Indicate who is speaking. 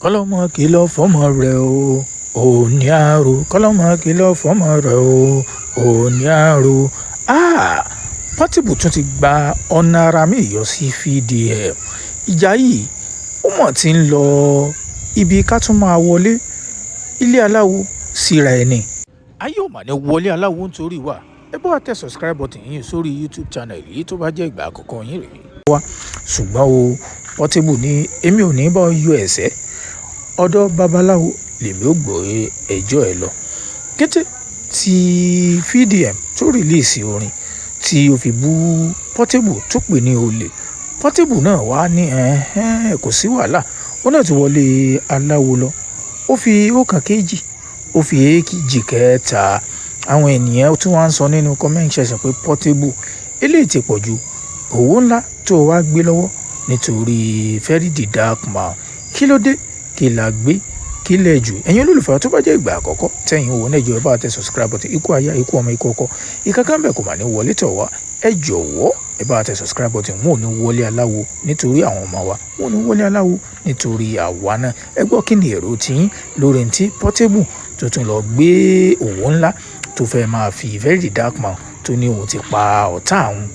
Speaker 1: kọ́lọ́mọ kìlọ̀ fọ́mọ rẹ̀ o òní àrò kọ́lọ́mọ kìlọ̀ fọ́mọ rẹ̀ o òní àrò. Portable tún ti gba ọ̀nà ara mi yọ sí VDM. Ìjà yìí ó mọ̀ tí ń lọ ibi ká tún máa wọlé ilé aláwo síra ẹni. Ayé ò mà ní wọlé aláwo nítorí wa. Ẹ bá wa tẹ subscribe button yín sórí YouTube channel yìí tó bá jẹ́ ìgbà àkọ́kọ́ yín rèé. Ṣùgbọ́n o Portable ní èmi ò ní bá yọ ẹ̀sẹ̀ ọ̀dọ̀ babaláwo lèmi ò gbọ́ ẹjọ́ ẹ lọ. Kété tí VDM tó rìlíìsì orin tí ó fi bú Portable tó pè ní olè. Portable náà wá ní kò sí wàhálà, ó náà ti wọlé aláwo lọ. Ó fi ọ̀kan kejì, ó fi èkejì kẹta. Àwọn ènìyàn tí wọ́n ń sọ nínú comment section pé Portable eléyìí ti pọ̀ jù, owó ńlá tó wá gbé lọ́wọ́ nítorí Very the Dark Man. Kí ló dé? Kí la gbé? Kí lẹ̀ jù? Ẹ̀yin olólùfẹ́ tó bá jẹ́ ìgbà àkọ́kọ́ tẹ̀yin wò náà, ẹ jọ̀ọ́ ẹ bá tẹ subscribe button. Ikú aya, ikú ọmọ, ikú ọkọ, ìkankan bẹ́ẹ̀ kò mà ní wọlé tọ̀ wá. Ẹ jọ̀wọ́ ẹ bá tẹ subscribe button. Wọn ò ní wọlé aláwo nítorí àwọn ọmọ wa, wọn ò ní wọlé aláwo nítorí àwa náà. Ẹ gbọ́ kí ni èrò tiyín lórí tí Portable tó tún lọ gbé owó ńlá tó fẹ́ máa fi Very the Dark Man tó ní òun ti pa ọ̀tá àwọn.